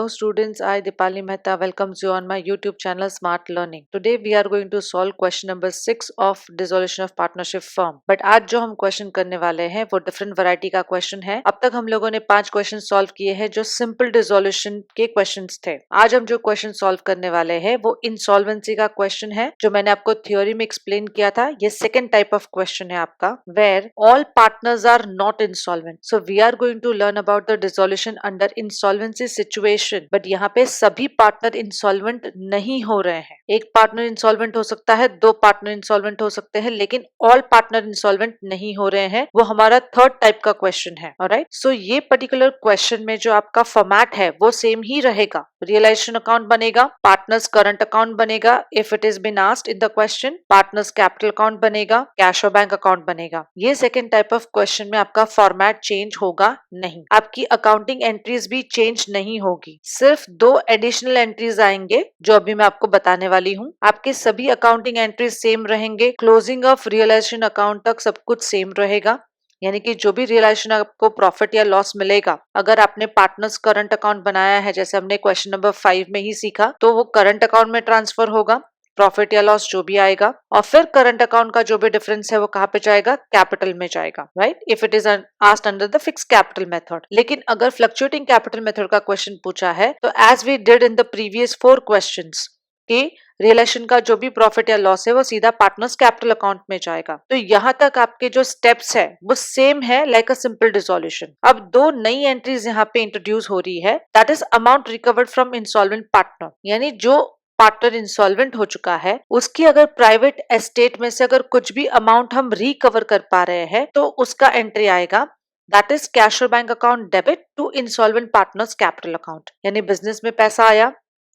students, I Dipali Mehta welcomes you on my YouTube channel Smart Learning. Today we are going to solve question number 6 of dissolution of partnership firm. But आज जो हम question करने वाले हैं वो different variety का question है. अब तक हम लोगों ने 5 क्वेश्चन सॉल्व किए हैं जो सिंपल डिसोल्यूशन के क्वेश्चंस थे. आज हम जो क्वेश्चन सॉल्व करने वाले हैं वो इंसॉल्वेंसी का क्वेश्चन है जो मैंने आपको थ्योरी में एक्सप्लेन किया था. ये सेकेंड टाइप ऑफ क्वेश्चन है आपका, where all partners are not insolvent. So we are going to learn about the dissolution under insolvency situation. But यहाँ पे सभी पार्टनर इंसॉल्वेंट नहीं हो रहे हैं. एक पार्टनर इंसॉल्वेंट हो सकता है, 2 पार्टनर इंसॉल्वेंट हो सकते हैं, लेकिन ऑल पार्टनर इंसॉल्वेंट नहीं हो रहे हैं. वो हमारा थर्ड टाइप का क्वेश्चन है. ऑलराइट, सो ये पर्टिकुलर क्वेश्चन में जो आपका फॉर्मेट है वो सेम ही रहेगा. रियलाइजेशन अकाउंट बनेगा, पार्टनर्स करंट अकाउंट बनेगा if it is been asked in the question, partners capital account बनेगा, कैश और बैंक अकाउंट बनेगा. ये सेकेंड टाइप ऑफ क्वेश्चन में आपका फॉर्मेट चेंज होगा नहीं. आपकी अकाउंटिंग एंट्रीज भी चेंज नहीं होगी. सिर्फ 2 एडिशनल एंट्रीज आएंगे जो अभी मैं आपको बताने वाली हूँ. आपके सभी अकाउंटिंग एंट्रीज सेम रहेंगे. क्लोजिंग ऑफ रियलाइजेशन अकाउंट तक सब कुछ सेम रहेगा. यानी कि जो भी रियलाइजेशन आपको प्रॉफिट या लॉस मिलेगा, अगर आपने पार्टनर्स करंट अकाउंट बनाया है जैसे हमने क्वेश्चन नंबर 5 में ही सीखा, तो वो करंट अकाउंट में ट्रांसफर होगा. प्रॉफिट या लॉस जो भी आएगा, और फिर करंट अकाउंट का जो भी डिफरेंस है वो कहाँ पे जाएगा? कैपिटल में जाएगा. Right, if it is asked under the fix capital method. लेकिन अगर फ्लक्चुएटिंग कैपिटल मेथड का क्वेश्चन पूछा है तो as we did in the previous 4 questions कि रियलाइजेशन का जो भी प्रॉफिट या लॉस है वो सीधा पार्टनर्स कैपिटल अकाउंट में जाएगा. तो यहाँ तक आपके जो स्टेप्स है वो सेम है लाइक अ सिंपल डिसोल्यूशन. अब 2 नई एंट्रीज यहाँ पे इंट्रोड्यूस हो रही है, that is amount recovered from insolvent partner. यानी जो पार्टनर इंसॉल्वेंट हो चुका है उसकी अगर प्राइवेट एस्टेट में से अगर कुछ भी अमाउंट हम रिकवर कर पा रहे हैं तो उसका एंट्री आएगा, दैट इज कैश और bank account debit to insolvent partners capital account. यानी बिजनेस में पैसा आया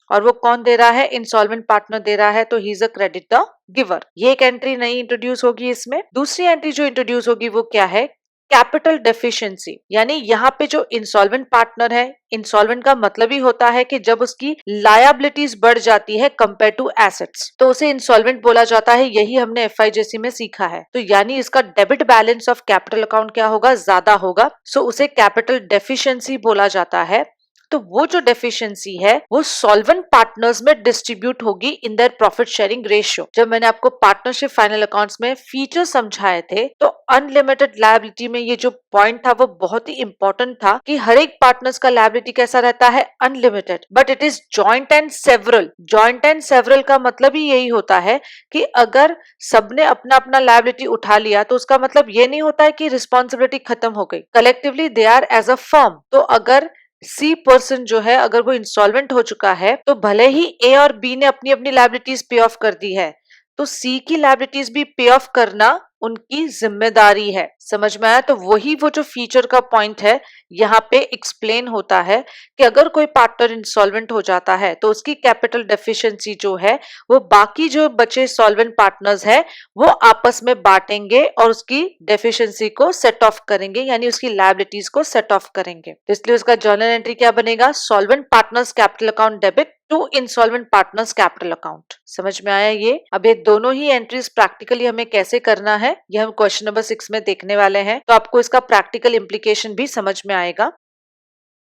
और वो कौन दे रहा है? इंसॉल्वेंट पार्टनर दे रहा है, तो he is a credit the giver. ये एक एंट्री नई इंट्रोड्यूस होगी इसमें. दूसरी एंट्री जो इंट्रोड्यूस होगी वो क्या है? Capital deficiency. यानी यहाँ पे जो इंसॉल्वेंट पार्टनर है, इंसॉल्वेंट का मतलब ही होता है कि जब उसकी लायबिलिटीज बढ़ जाती है कंपेयर टू एसेट्स, तो उसे इंसॉल्वेंट बोला जाता है. यही हमने एफआईजीसी में सीखा है. तो यानी इसका debit balance of capital account क्या होगा? ज्यादा होगा. सो उसे कैपिटल डेफिशिएंसी बोला जाता है. तो वो जो डेफिशिएंसी है वो सॉल्वेंट पार्टनर्स में डिस्ट्रीब्यूट होगी in their profit sharing ratio. जब मैंने आपको पार्टनरशिप फाइनल अकाउंट्स में फीचर समझाए थे तो अनलिमिटेड लायबिलिटी में ये जो पॉइंट था वो बहुत ही इंपॉर्टेंट था कि हर एक पार्टनर्स का लायबिलिटी कैसा रहता है? Unlimited. But it is joint and several. Joint and several का मतलब ही यही होता है कि अगर सबने अपना अपना लायबिलिटी उठा लिया तो उसका मतलब ये नहीं होता है कि रिस्पॉन्सिबिलिटी खत्म हो गई. Collectively they are as a firm. तो अगर सी पर्सन जो है अगर वो इंसॉल्वेंट हो चुका है तो भले ही ए और बी ने अपनी अपनी लायबिलिटीज पे ऑफ कर दी है, तो सी की लायबिलिटीज भी पे ऑफ करना उनकी जिम्मेदारी है. समझ में आया? तो वही वो जो फीचर का पॉइंट है यहाँ पे एक्सप्लेन होता है कि अगर कोई पार्टनर इंसॉल्वेंट हो जाता है तो उसकी कैपिटल डेफिशिएंसी जो है वो बाकी जो बचे सॉल्वेंट पार्टनर्स है वो आपस में बांटेंगे और उसकी डेफिशिएंसी को सेट ऑफ करेंगे, यानी उसकी लायबिलिटीज को सेट ऑफ करेंगे. तो इसलिए उसका जर्नल एंट्री क्या बनेगा? Solvent partners capital account debit to insolvent partners capital account. समझ में आया ये? अब ये दोनों ही एंट्रीज प्रैक्टिकली हमें कैसे करना है ये हम क्वेश्चन नंबर 6 में देखने वाले हैं. तो आपको इसका प्रैक्टिकल इम्प्लीकेशन भी समझ में आएगा.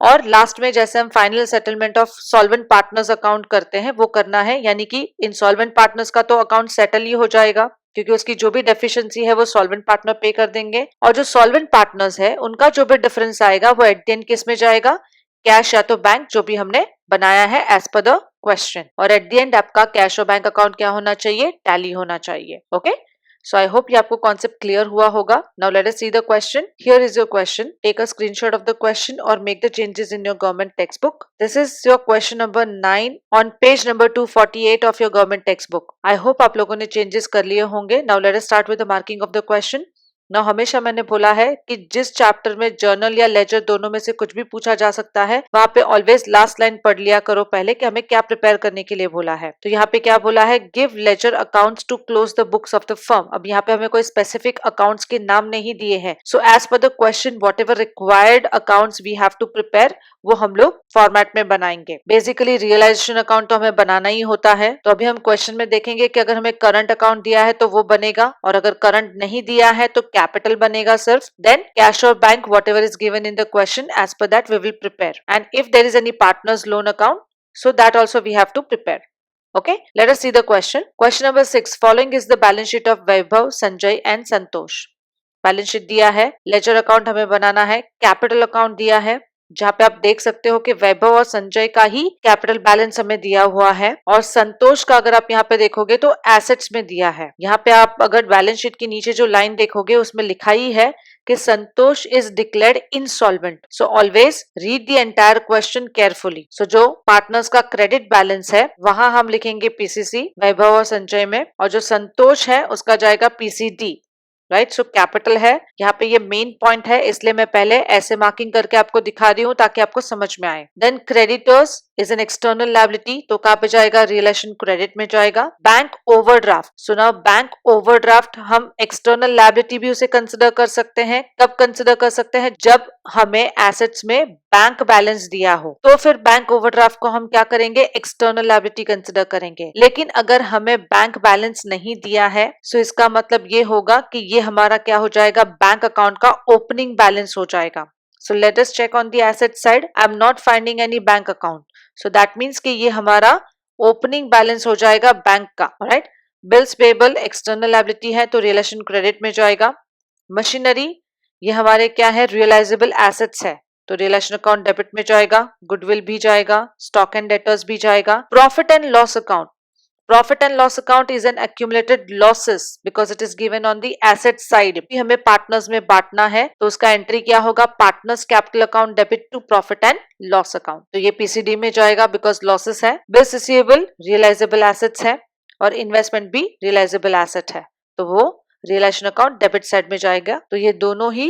और लास्ट में जैसे हम final settlement of solvent partners account करते हैं वो करना है, यानी कि इंसॉल्वेंट पार्टनर्स का तो अकाउंट सेटल ही हो जाएगा क्योंकि उसकी जो भी डेफिशिएंसी है वो सॉल्वेंट पार्टनर पे कर देंगे, और जो सॉल्वेंट पार्टनर्स है उनका जो भी डिफरेंस आएगा वो एट द एंड किस में जाएगा? कैश या तो बैंक, जो भी हमने बनाया है एज पर द क्वेश्चन. और एट द एंड आपका कैश और बैंक अकाउंट क्या होना चाहिए? टैली होना चाहिए. ओके, so I hope ये आपको कॉन्सेप्ट क्लियर हुआ होगा. Now let us see the question. Here is your question. Take a screenshot of the question or make the changes in your government textbook. This is your question number 9 on page number 248 of your government textbook. I hope आप लोगों ने changes कर लिए होंगे. Now let us start with the marking of the question. ना हमेशा मैंने बोला है कि जिस चैप्टर में जर्नल या लेजर दोनों में से कुछ भी पूछा जा सकता है वहां पे ऑलवेज लास्ट लाइन पढ़ लिया करो पहले कि हमें क्या प्रिपेयर करने के लिए बोला है. तो यहाँ पे क्या बोला है? Give ledger accounts to close the books of the firm. अब यहाँ पे हमें कोई स्पेसिफिक अकाउंट्स के नाम नहीं दिए हैं. So as per the question whatever required accounts we have to prepare वो हम लोग फॉर्मेट में बनाएंगे। बेसिकली रियलाइजेशन अकाउंट तो हमें बनाना ही होता है, तो अभी हम क्वेश्चन में देखेंगे कि अगर हमें करंट अकाउंट दिया है तो वो बनेगा, और अगर करंट नहीं दिया है तो कैपिटल बनेगा सिर्फ। देन कैश और bank whatever is given in the question, as per that we will prepare, and if there is any partners loan account, so that also we have to prepare. Okay, let us see the question. Question number 6. Following is the balance sheet of Vaibhav, Sanjay and Santosh. Balance sheet दिया है, ledger account हमें बनाना है, capital account दिया है, जहाँ पे आप देख सकते हो कि वैभव और संजय का ही कैपिटल बैलेंस हमें दिया हुआ है, और संतोष का अगर आप यहाँ पे देखोगे तो एसेट्स में दिया है। यहाँ पे आप अगर बैलेंस शीट के नीचे जो लाइन देखोगे उसमें लिखा ही है कि Santosh is declared insolvent. So always read the entire question carefully. So जो पार्टनर्स का क्रेडिट बैलेंस है वहां हम लिखेंगे पीसीसी वैभव और संजय में, और जो संतोष है उसका जाएगा पीसीडी। राइट, सो कैपिटल है, यहाँ पे ये मेन पॉइंट है, इसलिए मैं पहले ऐसे मार्किंग करके आपको दिखा रही हूँ ताकि आपको समझ में आए। Then creditors is an external liability, तो कहाँ पे जाएगा, रिलेशन क्रेडिट में जाएगा। बैंक ओवरड्राफ्ट, सुना, बैंक ओवरड्राफ्ट हम एक्सटर्नल लायबिलिटी भी उसे कंसिडर कर सकते हैं। कब कंसिडर कर सकते हैं, जब हमें एसेट्स में बैंक बैलेंस दिया हो, तो फिर बैंक ओवरड्राफ्ट को हम क्या करेंगे, एक्सटर्नल लायबिलिटी कंसिडर करेंगे। लेकिन अगर हमें बैंक बैलेंस नहीं दिया है, सो इसका मतलब ये होगा कि ये हमारा क्या हो जाएगा, बैंक अकाउंट का ओपनिंग बैलेंस हो जाएगा। So let us check on the asset side. I am not finding any bank account. So that means कि ये हमारा ओपनिंग बैलेंस हो जाएगा बैंक का। Right, bills payable external liability है तो रिलेशन क्रेडिट में जाएगा। मशीनरी ये हमारे क्या है, रियलाइजेबल एसेट्स है, तो रिलेशन अकाउंट डेबिट में जाएगा। गुडविल भी जाएगा, स्टॉक एंड डेटर्स भी जाएगा। Profit and loss account, profit and loss account is an accumulated losses because it is given on the asset side. हमें पार्टनर्स में बांटना है तो उसका एंट्री क्या होगा, partners capital account debit to profit and loss account, तो ये पीसीडी में जाएगा बिकॉज लॉसेस है। बिल्स रिसीवेबल रियलाइजेबल एसेट्स है, और इन्वेस्टमेंट भी रियलाइजेबल एसेट है, तो वो रियलाइजेशन अकाउंट डेबिट साइड में जाएगा। तो ये दोनों ही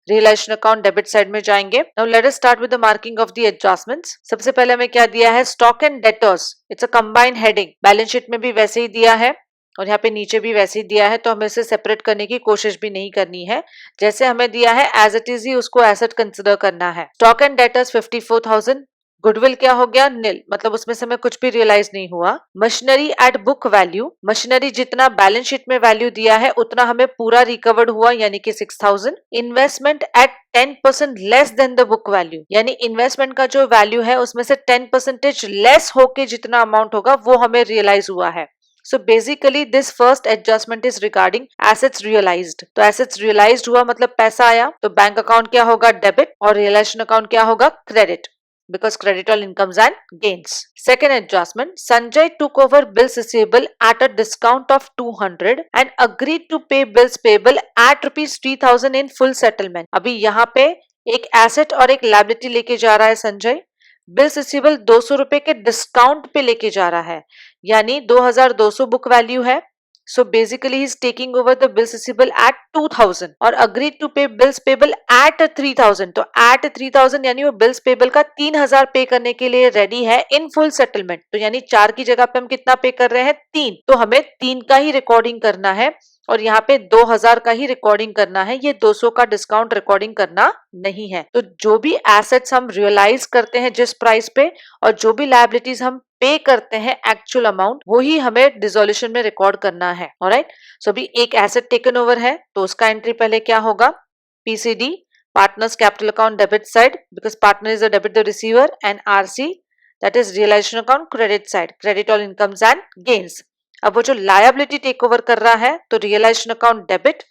रियलाइजेशन अकाउंट डेबिट साइड में जाएंगे। Now let us start with the marking of the adjustments. सबसे पहले हमें क्या दिया है, stock and debtors, it's a combined heading. Balance sheet में भी वैसे ही दिया है और यहाँ पे नीचे भी वैसे ही दिया है, तो हमें इसे सेपरेट करने की कोशिश भी नहीं करनी है। जैसे हमें दिया है एज इट इज ही उसको एसेट कंसिडर करना है। स्टॉक एंड डेटर्स 54,000, गुडविल क्या हो गया, नील, मतलब उसमें से हमें कुछ भी रियलाइज नहीं हुआ। Machinery at book value, machinery जितना बैलेंस शीट में वैल्यू दिया है उतना हमें पूरा रिकवर्ड हुआ, यानी कि 6,000। Investment at 10% less than the book value, यानी इन्वेस्टमेंट का जो वैल्यू है उसमें से 10% लेस होके जितना अमाउंट होगा वो हमें रियलाइज हुआ है। So basically this first adjustment is regarding assets realized. तो assets realized हुआ मतलब पैसा आया, तो बैंक अकाउंट क्या होगा, डेबिट, और रियलाइजेशन अकाउंट क्या होगा, credit, because credit all incomes and gains. Second adjustment, Sanjay took over bills receivable at a discount of 200 and agreed to pay bills payable at ₹3,000 in full settlement. अभी यहाँ पे एक asset और एक liability लेके जा रहा है संजय, बिल्स रिसीवेबल 200 रुपए के डिस्काउंट पे लेके जा रहा है, यानी 2,200 बुक वैल्यू है। So basically he is taking over the bills receivable at 2,000 और agreed to pay bills payable at 3,000, तो at 3,000 यानी वो bills payable का 3,000 पे करने के लिए रेडी है इन फुल सेटलमेंट। तो यानी 4 की जगह पे हम कितना पे कर रहे हैं, 3, तो हमें 3 का ही रिकॉर्डिंग करना है और यहाँ पे 2,000 का ही रिकॉर्डिंग करना है, ये 200 का डिस्काउंट रिकॉर्डिंग करना नहीं है। तो जो भी एसेट्स हम रियलाइज करते हैं जिस प्राइस पे, और जो भी लायबिलिटीज हम पे करते हैं एक्चुअल अमाउंट, वही हमें डिसोल्यूशन में रिकॉर्ड करना है। ऑलराइट, सो अभी एक एसेट टेकन ओवर है तो उसका एंट्री पहले क्या होगा, PCD, partners capital account debit side, because partner is the debit the receiver, and RC that is realisation account credit side, credit all incomes and gains. अब वो जो लायबिलिटी टेक ओवर कर रहा है तो रियलाइजेशन अकाउंट डेबिट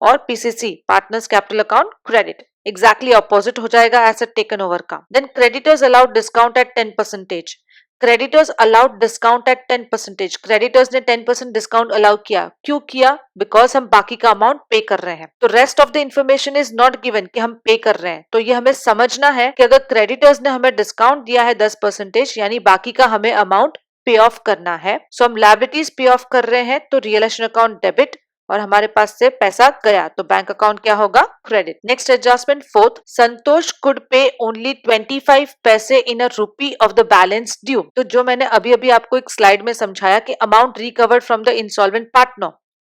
और PCC partners capital account credit, exactly opposite हो जाएगा एसेट टेकन ओवर का। Then creditors allowed discount at 10%, creditors allowed discount at 10%, creditors ने 10% डिस्काउंट अलाउ किया, क्यों किया, बिकॉज हम बाकी का अमाउंट पे कर रहे हैं। तो rest of the information is not given कि हम पे कर रहे हैं, तो ये हमें समझना है कि अगर क्रेडिटर्स ने हमें डिस्काउंट दिया है 10%, यानी बाकी का हमें अमाउंट पे ऑफ करना है। सो हम लायबिलिटीज पे ऑफ कर रहे हैं तो रियलाइजेशन अकाउंट डेबिट, और हमारे पास से पैसा गया तो बैंक अकाउंट क्या होगा, credit. Next adjustment fourth, Santosh could पे ओनली 25 पैसे इन अ रूपी ऑफ द बैलेंस ड्यू। तो जो मैंने अभी अभी आपको एक स्लाइड में समझाया कि amount recovered from the insolvent partner,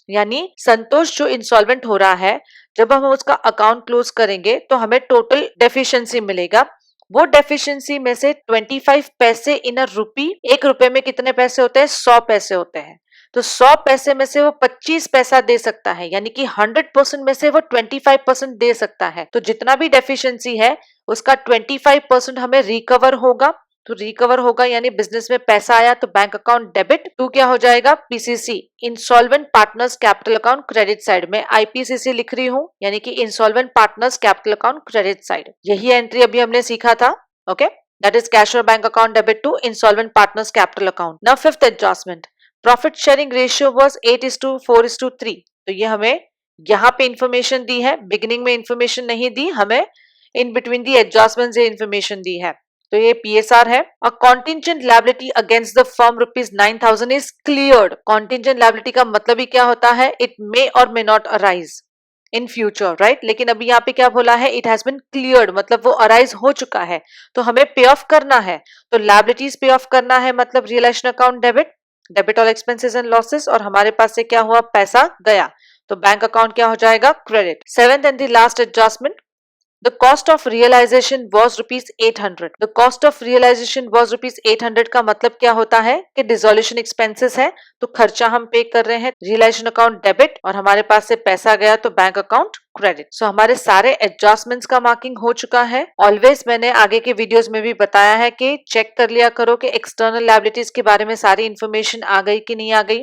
यानी संतोष जो इंसॉल्वेंट हो रहा है, जब हम उसका अकाउंट क्लोज करेंगे तो हमें टोटल डेफिशिएंसी मिलेगा वो डेफिशिएंसी में से 25 पैसे इन अ रुपी, 1 रुपए में कितने पैसे होते हैं? 100 पैसे होते हैं। तो 100 पैसे में से वो 25 पैसा दे सकता है, यानी कि 100% में से वो 25% दे सकता है। तो जितना भी डेफिशिएंसी है उसका 25% हमें रिकवर होगा। तो रिकवर होगा यानी बिजनेस में पैसा आया तो बैंक अकाउंट डेबिट टू क्या हो जाएगा? PCC, insolvent partners capital account credit side में आईपीसीसी लिख रही हूँ, यानी कि insolvent partners capital account credit side. यही एंट्री अभी हमने सीखा था। ओके, दैट इज कैश और bank account debit to insolvent partners capital account. Now fifth adjustment, profit sharing ratio was 8:4:3। तो ये हमें यहाँ पे इंफॉर्मेशन दी है, बिगिनिंग में इंफॉर्मेशन नहीं दी, हमें इन बिटवीन दी एडजस्टमेंट ये इंफॉर्मेशन दी है। तो ये पीएसआर है। A contingent liability against the firm ₹9,000 is cleared. Contingent liability का मतलब ही क्या होता है? इट मे और may not arise in future, right. लेकिन अभी यहाँ पे क्या बोला है? इट हैज बिन क्लियर्ड, मतलब वो अराइज हो चुका है, तो हमें पे ऑफ करना है। तो लायबिलिटीज पे ऑफ करना है, मतलब realisation account debit, debit all expenses and losses, और हमारे पास से क्या हुआ? पैसा गया, तो बैंक अकाउंट क्या हो जाएगा? Credit. Seventh and the last adjustment, the cost of realization was ₹800. The cost of realization was ₹800 का मतलब क्या होता है कि डिसोल्यूशन एक्सपेंसेस है, तो खर्चा हम पे कर रहे हैं, रियलाइजेशन अकाउंट डेबिट, और हमारे पास से पैसा गया तो बैंक अकाउंट क्रेडिट। सो हमारे सारे एडजस्टमेंट्स का मार्किंग हो चुका है। ऑलवेज मैंने आगे के वीडियोस में भी बताया है कि चेक कर लिया करो कि एक्सटर्नल लायबिलिटीज के बारे में सारी इंफॉर्मेशन आ गई कि नहीं आ गई।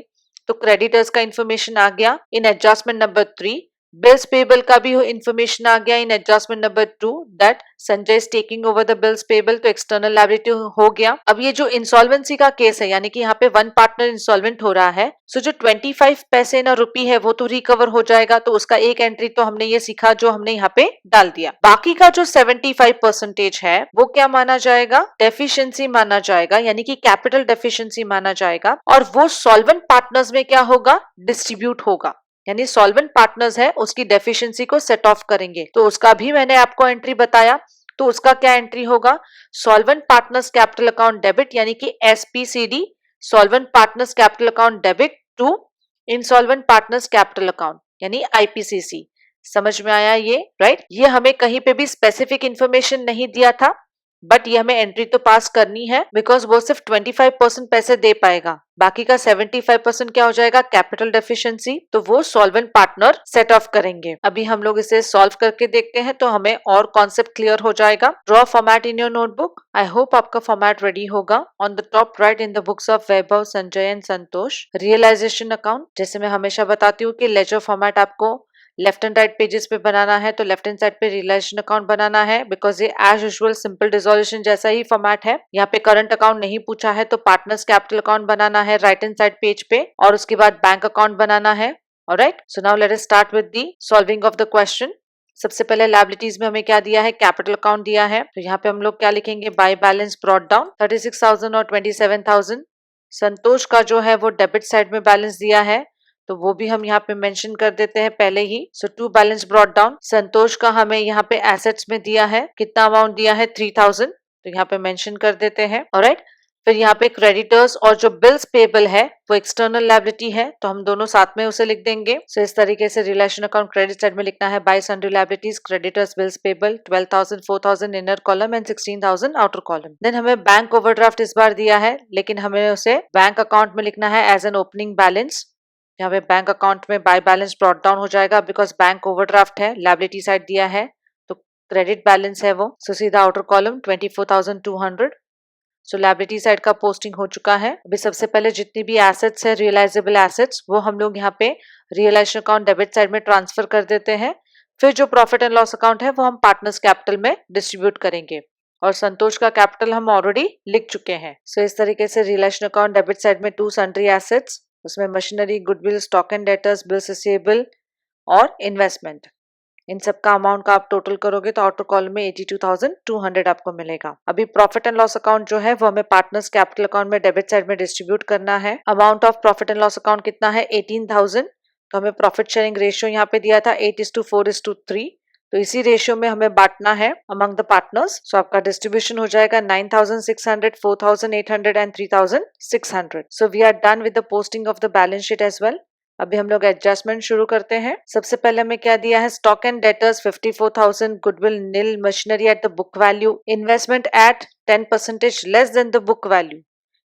तो क्रेडिटर्स का इंफॉर्मेशन आ गया in adjustment number 3, bills payable का भी इंफॉर्मेशन आ गया in adjustment number 2 that Sanjay is taking over the bills payable, तो एक्सटर्नल लायबिलिटी हो गया। अब ये जो इंसॉल्वेंसी का केस है, यानी कि यहाँ पे वन पार्टनर इंसॉल्वेंट हो रहा है, सो जो 25 पैसे ना रुपी है वो तो रिकवर हो जाएगा, तो उसका एक एंट्री तो हमने ये सीखा जो हमने यहाँ पे डाल दिया। बाकी का जो 75% है वो क्या माना जाएगा? डेफिशिएंसी माना जाएगा, यानी कि कैपिटल डेफिशिएंसी माना जाएगा, और वो सॉल्वेंट पार्टनर्स में क्या होगा? डिस्ट्रीब्यूट होगा, यानी सॉल्वेंट पार्टनर्स है उसकी डेफिशिएंसी को सेट ऑफ करेंगे। तो उसका भी मैंने आपको एंट्री बताया, तो उसका क्या एंट्री होगा? Solvent partners capital account debit, यानी कि SPCD, solvent partners capital account debit to insolvent partners capital account, यानी आईपीसीसी। समझ में आया ये, राइट? ये हमें कहीं पे भी स्पेसिफिक इंफॉर्मेशन नहीं दिया था, बट ये हमें एंट्री तो पास करनी है, बिकॉज वो सिर्फ 25% पैसे दे पाएगा, बाकी का 75% क्या हो जाएगा? कैपिटल डेफिशिएंसी, तो वो सॉल्वेंट पार्टनर सेट ऑफ करेंगे। अभी हम लोग इसे सॉल्व करके देखते हैं तो हमें और कॉन्सेप्ट क्लियर हो जाएगा। Draw format in your notebook. I hope आपका फॉर्मेट रेडी होगा। On the top right in the books of Vaibhav, Sanjay and Santosh, realization account. जैसे मैं हमेशा बताती हूँ कि लेजर फॉर्मेट आपको लेफ्ट एंड राइट पेजेस पे बनाना है, तो लेफ्ट हैंड साइड पे रियलाइजेशन अकाउंट बनाना है, बिकॉज ये एज यूजुअल सिंपल डिसोल्यूशन जैसा ही फॉर्मेट है। यहाँ पे करंट अकाउंट नहीं पूछा है, तो पार्टनर्स कैपिटल अकाउंट बनाना है राइट हैंड साइड पेज पे, और उसके बाद बैंक अकाउंट बनाना है। Alright, so now let us start with the solving of the question. सबसे पहले लायबिलिटीज में हमें क्या दिया है? कैपिटल अकाउंट दिया है, तो यहाँ पे हम लोग क्या लिखेंगे? बाय बैलेंस ब्रॉट डाउन 36,000 और 27,000। संतोष का जो है वो डेबिट साइड में बैलेंस दिया है, तो वो भी हम यहाँ पे मेंशन कर देते हैं पहले ही। सो टू बैलेंस ब्रॉट डाउन। संतोष का हमें यहाँ पे एसेट्स में दिया है, कितना अमाउंट दिया है? 3,000, तो यहाँ पे मेंशन कर देते हैं। ऑलराइट, फिर यहाँ पे क्रेडिटर्स और जो बिल्स पेबल है वो एक्सटर्नल लायबिलिटी है, तो हम दोनों साथ में उसे लिख देंगे। सो इस तरीके से रिलेशन अकाउंट क्रेडिट साइड में लिखना है by sundry liabilities, creditors, bills payable, 12,000, 4,000 inner column and 16,000 outer column. Then हमें बैंक ओवरड्राफ्ट इस बार दिया है, लेकिन हमें उसे बैंक अकाउंट में लिखना है एज एन ओपनिंग बैलेंस। यहाँ पे बैंक अकाउंट में बाय बैलेंस ब्रॉट डाउन हो जाएगा, बिकॉज बैंक ओवरड्राफ्ट है, लायबिलिटी साइड दिया है, तो क्रेडिट बैलेंस है वो। सो सीधा आउटर कॉलम 24,200। सो लायबिलिटी साइड का पोस्टिंग हो चुका है। अभी सबसे पहले जितनी भी एसेट्स है, रियलाइजेबल एसेट्स, वो हम लोग यहाँ पे रियलाइजेशन अकाउंट डेबिट साइड में ट्रांसफर कर देते हैं। फिर जो प्रॉफिट एंड लॉस अकाउंट है वो हम पार्टनर्स कैपिटल में डिस्ट्रीब्यूट करेंगे, और संतोष का कैपिटल हम ऑलरेडी लिख चुके हैं। सो इस तरीके से रियलाइजेशन अकाउंट डेबिट साइड में टू सन्ड्री एसेट्स, उसमें machinery, goodwill, stock and debtors, bills receivable और इन्वेस्टमेंट, इन सब का अमाउंट का आप टोटल करोगे तो आउटर कॉलम में 82,200 आपको मिलेगा। अभी प्रॉफिट एंड लॉस अकाउंट जो है वो हमें पार्टनर्स कैपिटल अकाउंट में डेबिट साइड में डिस्ट्रीब्यूट करना है। Amount of profit and loss account कितना है? 18,000। तो हमें प्रॉफिट शेयरिंग रेशियो यहाँ पे दिया था 8:4:3, तो इसी रेशियो में हमें बांटना है अमंग द पार्टनर्स। सो आपका डिस्ट्रीब्यूशन हो जाएगा 9,600, 4,800 and 3,600। So we are done with the posting of the balance sheet as well. अभी हम लोग एडजस्टमेंट शुरू करते हैं। सबसे पहले हमें क्या दिया है, stock and debtors 54,000, goodwill nil, machinery at the book value, investment at 10% less than the book value.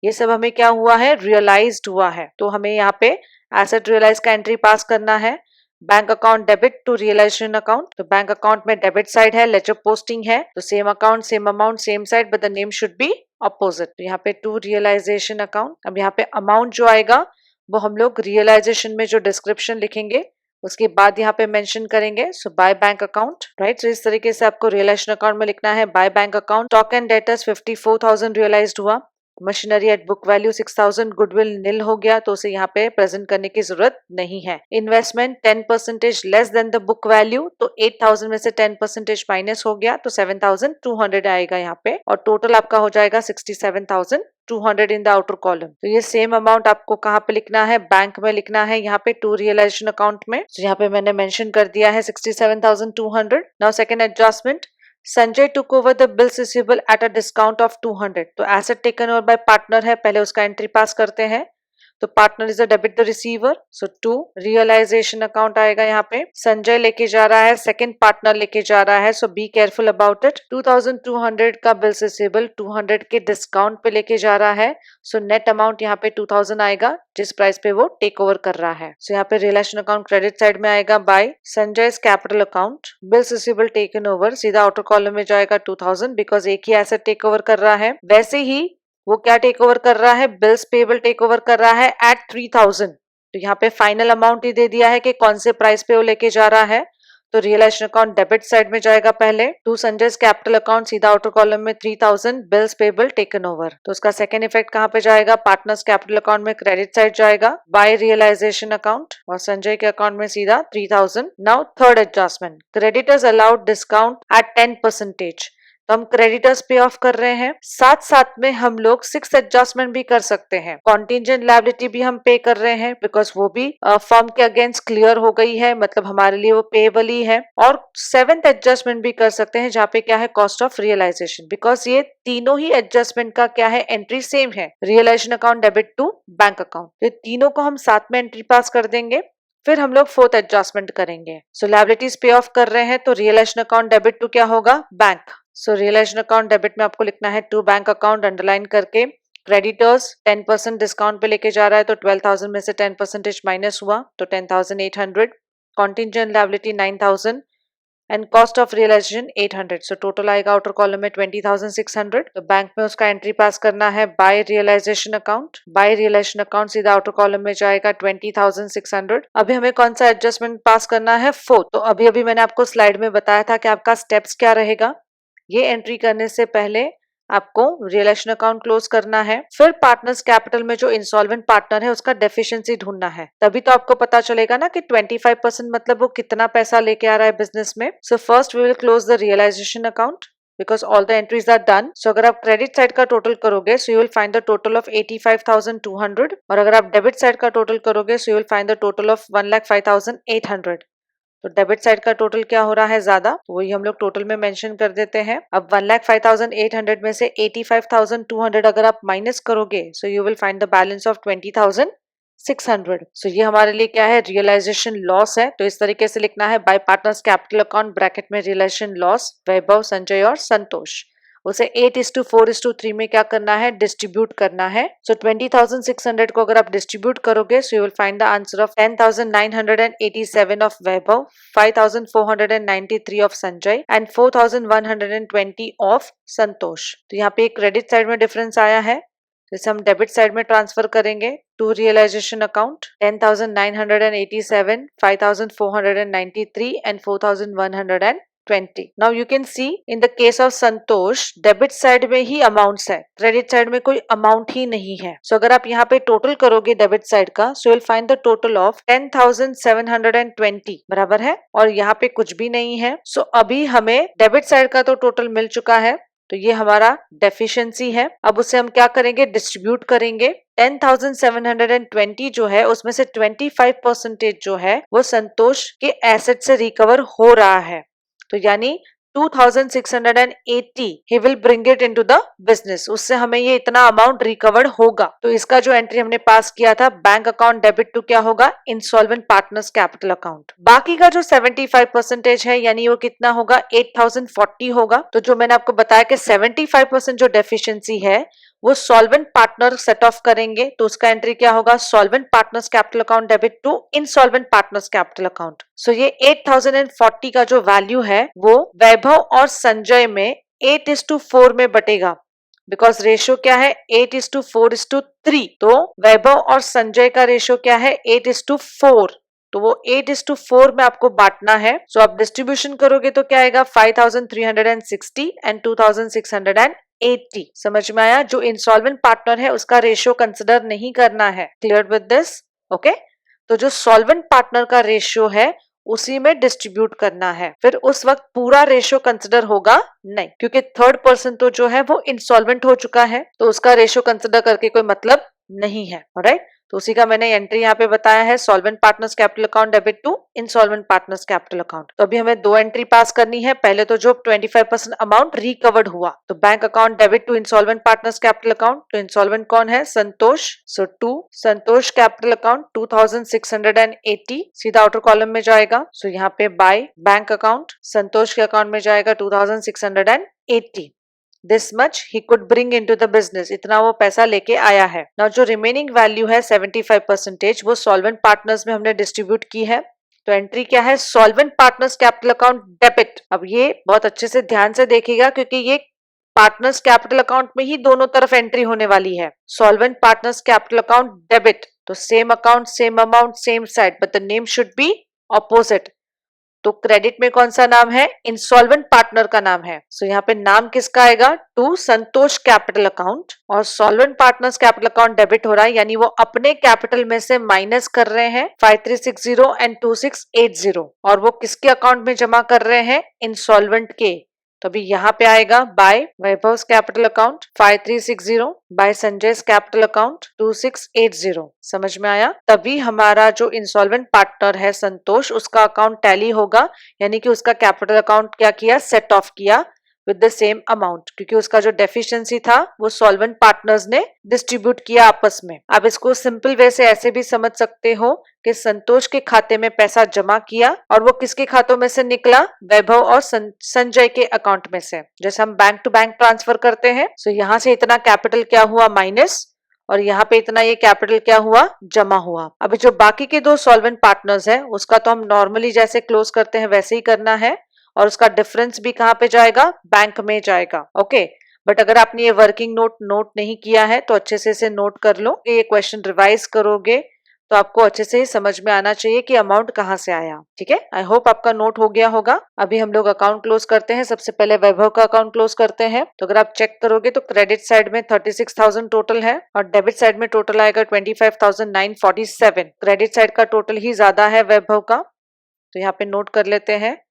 ये सब हमें क्या हुआ है, रियलाइज्ड हुआ है। तो हमें यहाँ पे एसेट रियलाइज का एंट्री पास करना है। Bank account debit to realization account, तो बैंक अकाउंट में डेबिट साइड है, लेजर पोस्टिंग है, तो same account same amount same side, but the name should be opposite. तो यहाँ पे टू रियलाइजेशन अकाउंट। अब यहाँ पे अमाउंट जो आएगा वो हम लोग रियलाइजेशन में जो डिस्क्रिप्शन लिखेंगे उसके बाद यहाँ पे मेंशन करेंगे। So by bank account, right. So इस तरीके से आपको रियलाइजेशन अकाउंट में लिखना है by bank account. Stock and debtors 54,000 realised हुआ, machinery at book value 6,000, goodwill nil हो गया, तो उसे यहाँ पे प्रेजेंट करने की जरूरत नहीं है। Investment 10% less than the book value, तो 8,000 में से 10% माइनस हो गया तो 7,200 आएगा यहाँ पे, और टोटल आपका हो जाएगा 67,200 इन द आउटर कॉलम। तो ये सेम अमाउंट आपको कहाँ पे लिखना है, बैंक में लिखना है, यहाँ पे टू रियलाइजेशन अकाउंट में। तो यहाँ पे मैंने मेंशन कर दिया है 67,200। Now second adjustment, Sanjay took over the bills receivable at a discount of 200। तो asset taken over by partner है, पहले उसका एंट्री पास करते हैं। तो partner is a debit the receiver, so to realization account आएगा यहाँ पे। संजय लेके जा रहा है, सेकंड पार्टनर लेके जा रहा है, सो बी केयरफुल अबाउट इट। 2,200 का बिल्स रिसीवेबल 200 के डिस्काउंट पे लेके जा रहा है, सो नेट अमाउंट यहाँ पे 2,000 आएगा जिस प्राइस पे वो टेक ओवर कर रहा है। सो यहाँ पे रियलाइजेशन अकाउंट क्रेडिट साइड में आएगा by Sanjay capital account, bills receivable taken over सीधा आउटर कॉलम में जाएगा 2,000, बिकॉज एक ही एसेट टेक ओवर कर रहा है। वैसे ही वो क्या टेक ओवर कर रहा है, बिल्स पेबल टेक ओवर कर रहा है एट 3,000। तो यहाँ पे फाइनल अमाउंट ही दे दिया है कि कौन से प्राइस पे वो लेके जा रहा है। तो रियलाइजेशन अकाउंट डेबिट साइड में जाएगा पहले, टू संजय कैपिटल अकाउंट सीधा आउटर कॉलम में 3,000, बिल्स पेबल टेकन ओवर। तो उसका सेकंड इफेक्ट कहाँ पे जाएगा, पार्टनर्स कैपिटल अकाउंट में क्रेडिट साइड जाएगा बाय रियलाइजेशन अकाउंट, और संजय के अकाउंट में सीधा 3,000। Now third adjustment, creditors allowed discount at 10%। तो हम क्रेडिटर्स पे ऑफ कर रहे हैं, साथ साथ में हम लोग 6 एडजस्टमेंट भी कर सकते हैं। कॉन्टिजेंट लायबिलिटी भी हम पे कर रहे हैं, बिकॉज वो भी फर्म के अगेंस्ट क्लियर हो गई है, मतलब हमारे लिए वो पेएबल ही है। और 7th एडजस्टमेंट भी कर सकते हैं जहाँ पे क्या है, कॉस्ट ऑफ रियलाइजेशन, बिकॉज ये तीनों ही एडजस्टमेंट का क्या है, एंट्री सेम है, realization account debit to bank account. ये तीनों को हम साथ में एंट्री पास कर देंगे। फिर हम लोग 4th एडजस्टमेंट करेंगे। सो लायबिलिटीज पे ऑफ कर रहे हैं, तो रियलाइजेशन अकाउंट डेबिट टू क्या होगा, बैंक। सो रियलाइजेशन अकाउंट डेबिट में आपको लिखना है टू बैंक अकाउंट अंडरलाइन करके। क्रेडिटर्स 10% डिस्काउंट पे लेके जा रहा है, तो 12,000 में से 10% माइनस हुआ तो 10,800। Contingent liability 9,000 and cost of realization 800। So total आएगा आउटर कॉलम में 20,600। तो बैंक में उसका एंट्री पास करना है by realization account, by realization account सीधा आउटर कॉलम में जाएगा 20,600। अभी हमें कौन सा एडजस्टमेंट पास करना है, 4th। तो अभी अभी मैंने आपको स्लाइड में बताया था कि आपका स्टेप्स क्या रहेगा। ये एंट्री करने से पहले आपको रियलाइजेशन अकाउंट क्लोज करना है, फिर पार्टनर्स कैपिटल में जो इंसॉल्वेंट पार्टनर है उसका डेफिशिएंसी ढूंढना है, तभी तो आपको पता चलेगा ना कि 25% मतलब वो कितना पैसा लेके आ रहा है बिजनेस में। So first we will close the realisation account because all the entries are done. So अगर आप क्रेडिट साइड का टोटल करोगे so you will find the total of 85,200, और अगर आप डेबिट साइड का टोटल करोगे so you will find the total of 1,05,800। तो डेबिट साइड का टोटल क्या हो रहा है ज्यादा, तो वही हम लोग टोटल में मेंशन कर देते हैं। अब 1,05,800 में से 85,200 अगर आप माइनस करोगे so you will find the balance of 20,600। सो ये हमारे लिए क्या है, रियलाइजेशन लॉस है। तो इस तरीके से लिखना है bye partners capital account bracket में रियलाइजेशन लॉस, वैभव, संजय और संतोष। उसे 8:4:3 में क्या करना है, डिस्ट्रीब्यूट करना है। सो 20,600 को अगर आप डिस्ट्रीब्यूट करोगे so you will find the answer of 10,987 of Vaibhav, 5,493 of Sanjay and 4,120 of Santosh. तो यहाँ पे क्रेडिट साइड में डिफरेंस आया है, जैसे हम डेबिट साइड में ट्रांसफर करेंगे to realization account 10,987, 5,493 and 4,120। Now you can see in the case of Santosh debit side में ही अमाउंट्स है, क्रेडिट साइड में कोई अमाउंट ही नहीं है। सो अगर आप यहाँ पे टोटल करोगे डेबिट साइड का सो you'll find the total of 10,720 बराबर है, और यहाँ पे कुछ भी नहीं है। सो अभी हमें डेबिट साइड का तो टोटल मिल चुका है, तो ये हमारा डेफिशिएंसी है। अब उसे हम क्या करेंगे, डिस्ट्रीब्यूट करेंगे। 10,720 जो है उसमें से 25% जो है वो संतोष के एसेट से रिकवर हो रहा है, तो यानी 2680 he will bring it into the business, उससे हमें ये इतना अमाउंट रिकवर्ड होगा। तो इसका जो एंट्री हमने पास किया था बैंक अकाउंट डेबिट टू क्या होगा, इंसॉल्वेंट पार्टनर्स कैपिटल अकाउंट। बाकी का जो 75% है यानी वो कितना होगा, 8040 होगा। तो जो मैंने आपको बताया कि 75% जो डेफिशिएंसी है वो सॉल्वेंट पार्टनर सेट ऑफ करेंगे, तो उसका एंट्री क्या होगा, solvent partners capital account debit to insolvent partners capital account. So ये 8040 का जो वैल्यू है वो वैभव और संजय में 8:4 में बटेगा, बिकॉज रेशियो क्या है, 8:4:3। तो वैभव और संजय का रेशियो क्या है, 8:4, तो वो 8:4 में आपको बांटना है। सो आप डिस्ट्रीब्यूशन करोगे तो क्या आएगा, 5360 एंड 2680। समझ में आया। जो इंसॉल्वेंट पार्टनर है उसका रेशियो कंसिडर नहीं करना है। Clear with this? ओके। तो जो सॉल्वेंट पार्टनर का रेशियो है उसी में डिस्ट्रीब्यूट करना है। फिर उस वक्त पूरा रेशियो कंसिडर होगा नहीं, क्योंकि थर्ड पर्सन तो जो है वो इंसॉल्वेंट हो चुका है, तो उसका रेशियो कंसिडर करके कोई मतलब नहीं है। ऑलराइट, तो उसी का मैंने एंट्री यहाँ पे बताया है, solvent partners capital account debit to insolvent partners capital account. तो अभी हमें दो एंट्री पास करनी है। पहले तो जो 25% अमाउंट रिकवर्ड हुआ, तो bank account debit to insolvent partners capital account. तो इंसॉल्वेंट कौन है, Santosh. So to Santosh capital account 2680 सीधा आउटर कॉलम में जाएगा। सो यहाँ पे बाय बैंक अकाउंट संतोष के अकाउंट में जाएगा 2680। This much he could bring into the business, इतना वो पैसा लेके आया है। नाउ जो रिमेनिंग वैल्यू है 75% वो सॉल्वेंट पार्टनर्स में हमने डिस्ट्रीब्यूट की है। तो एंट्री क्या है, solvent partners capital account debit. अब ये बहुत अच्छे से ध्यान से देखिएगा क्योंकि ये पार्टनर्स कैपिटल अकाउंट में ही दोनों तरफ एंट्री होने वाली है। Solvent partners capital account debit, तो same account same amount same side, but the name should be opposite. तो क्रेडिट में कौन सा नाम है, इंसॉल्वेंट पार्टनर का नाम है। सो यहाँ पे नाम किसका आएगा, टू संतोष कैपिटल अकाउंट, और solvent partners capital account debit हो रहा है, यानी वो अपने कैपिटल में से माइनस कर रहे हैं 5360 एंड 2680, और वो किसके अकाउंट में जमा कर रहे हैं, इंसॉल्वेंट के। तो अभी यहाँ पे आएगा by Vaibhav capital account 5360 by Sanjay capital account 2680। समझ में आया। तभी हमारा जो इंसॉल्वेंट पार्टनर है संतोष, उसका अकाउंट टैली होगा, यानी कि उसका कैपिटल अकाउंट क्या किया, सेट ऑफ किया विद द सेम अमाउंट, क्योंकि उसका जो डेफिशिएंसी था वो सॉल्वेंट पार्टनर्स ने डिस्ट्रीब्यूट किया आपस में। आप इसको सिंपल वे से ऐसे भी समझ सकते हो कि संतोष के खाते में पैसा जमा किया और वो किसके खातों में से निकला, वैभव और संजय के अकाउंट में से, जैसे हम बैंक टू बैंक ट्रांसफर करते हैं। सो यहाँ से इतना कैपिटल क्या हुआ, माइनस, और यहाँ पे इतना ये कैपिटल क्या हुआ, जमा हुआ। अभी जो बाकी के दो सॉल्वेंट पार्टनर्स है उसका तो हम नॉर्मली जैसे क्लोज करते हैं वैसे ही करना है, और उसका डिफरेंस भी कहाँ पे जाएगा, बैंक में जाएगा। ओके, बट अगर आपने ये वर्किंग नोट नहीं किया है तो अच्छे से इसे नोट कर लो। ये क्वेश्चन रिवाइज करोगे तो आपको अच्छे से ही समझ में आना चाहिए कि अमाउंट कहाँ से आया। ठीक है, आई होप आपका नोट हो गया होगा। अभी हम लोग अकाउंट क्लोज करते हैं। सबसे पहले वैभव का अकाउंट क्लोज करते हैं। तो अगर आप चेक करोगे तो क्रेडिट साइड में 36,000 टोटल है और डेबिट साइड में टोटल आएगा 25,947। क्रेडिट साइड का टोटल ही ज्यादा है वैभव का, तो यहाँ पे नोट कर लेते हैं।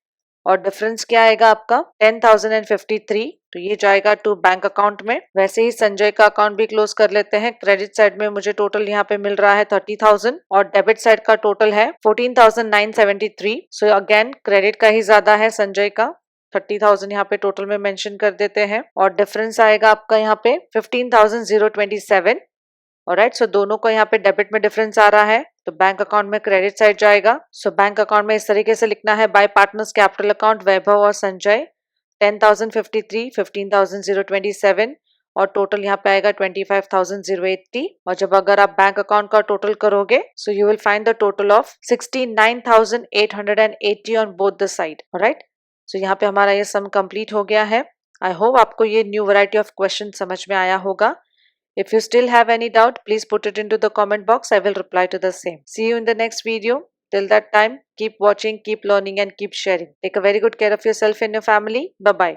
और डिफरेंस क्या आएगा आपका, 10,053, तो ये जाएगा टू बैंक अकाउंट में। वैसे ही संजय का अकाउंट भी क्लोज कर लेते हैं। क्रेडिट साइड में मुझे टोटल यहाँ पे मिल रहा है 30,000 और डेबिट साइड का टोटल है 14,973। सो अगेन क्रेडिट का ही ज्यादा है संजय का, 30,000 यहाँ पे टोटल में मेंशन कर देते हैं। और डिफरेंस आएगा आपका यहाँ पे 15,027। ऑलराइट, सो दोनों को यहाँ पे डेबिट में डिफरेंस आ रहा है, तो बैंक अकाउंट में क्रेडिट साइड जाएगा। सो बैंक अकाउंट में इस तरीके से लिखना है, बाय पार्टनर्स कैपिटल अकाउंट वैभव और संजय 10,053, 15,027, और टोटल यहाँ पे आएगा 25,080। और जब अगर आप बैंक अकाउंट का टोटल करोगे so you will find the total of 69,880 on both the side. Alright, so यहाँ पे हमारा ये सम कंप्लीट हो गया है। आई होप आपको ये न्यू वैरायटी ऑफ क्वेश्चन समझ में आया होगा। If you still have any doubt, please put it into the comment box. I will reply to the same. See you in the next video. Till that time, keep watching, keep learning, and keep sharing. Take a very good care of yourself and your family. Bye-bye.